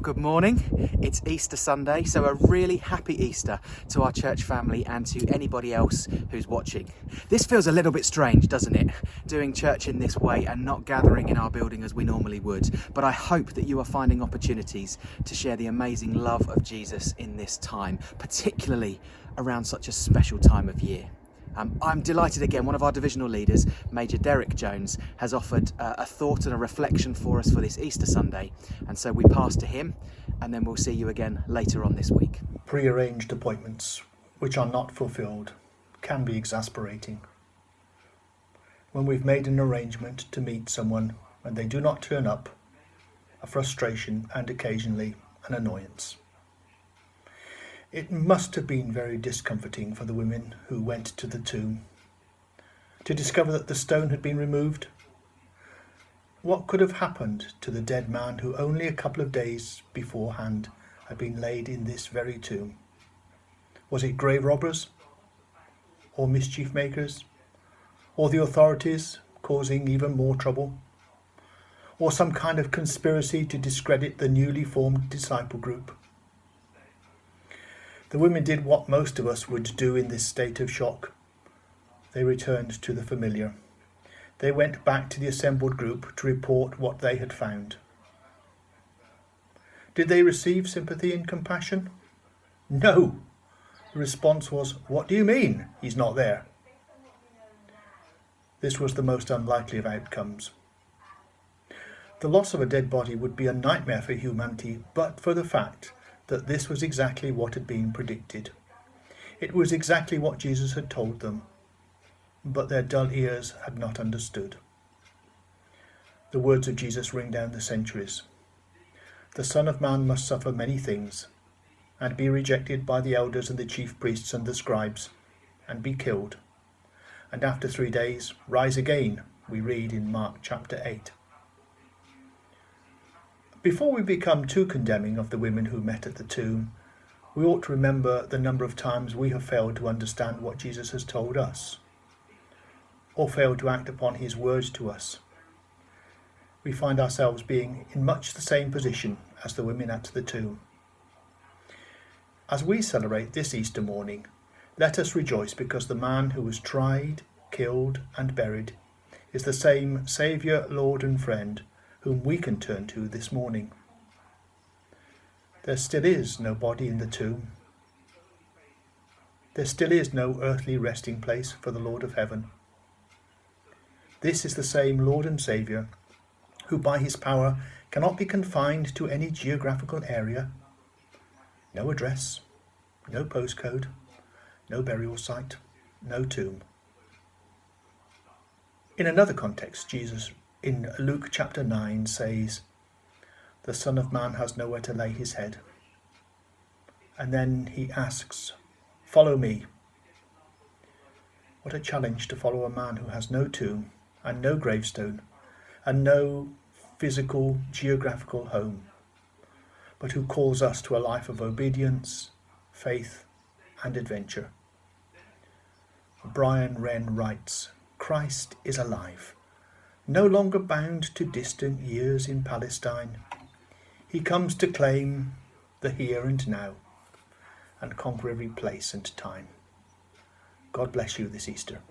good morning. It's Easter Sunday, so a really happy Easter to our church family and to anybody else who's watching. This feels a little bit strange, doesn't it? Doing church in this way and not gathering in our building as we normally would. But I hope that you are finding opportunities to share the amazing love of Jesus in this time, particularly around such a special time of year. I'm delighted again, one of our divisional leaders, Major Derek Jones, has offered a thought and a reflection for us for this Easter Sunday. And so we pass to him, and then we'll see you again later on this week. Pre-arranged appointments, which are not fulfilled, can be exasperating. When we've made an arrangement to meet someone and they do not turn up, a frustration and occasionally an annoyance. It must have been very discomforting for the women who went to the tomb to discover that the stone had been removed. What could have happened to the dead man who only a couple of days beforehand had been laid in this very tomb? Was it grave robbers, or mischief makers, or the authorities causing even more trouble, or some kind of conspiracy to discredit the newly formed disciple group? The women did what most of us would do in this state of shock. They returned to the familiar. They went back to the assembled group to report what they had found. Did they receive sympathy and compassion? No. The response was, "What do you mean? He's not there." This was the most unlikely of outcomes. The loss of a dead body would be a nightmare for humanity, but for the fact that this was exactly what had been predicted. It was exactly what Jesus had told them, but their dull ears had not understood. The words of Jesus ring down the centuries. The Son of Man must suffer many things, and be rejected by the elders and the chief priests and the scribes, and be killed, and after 3 days rise again, we read in Mark chapter 8. Before we become too condemning of the women who met at the tomb, we ought to remember the number of times we have failed to understand what Jesus has told us, or failed to act upon his words to us. We find ourselves being in much the same position as the women at the tomb. As we celebrate this Easter morning, let us rejoice because the man who was tried, killed and buried is the same Saviour, Lord and friend whom we can turn to this morning. There still is no body in the tomb. There still is no earthly resting place for the Lord of heaven. This is the same Lord and Saviour who by his power cannot be confined to any geographical area. No address, no postcode, no burial site, no tomb. In another context, Jesus in Luke chapter 9 says, "The Son of Man has nowhere to lay his head." And then he asks, "Follow me." What a challenge to follow a man who has no tomb and no gravestone and no physical geographical home, but who calls us to a life of obedience, faith and adventure. Brian Wren writes, "Christ is alive, no longer bound to distant years in Palestine. He comes to claim the here and now and conquer every place and time." God bless you this Easter.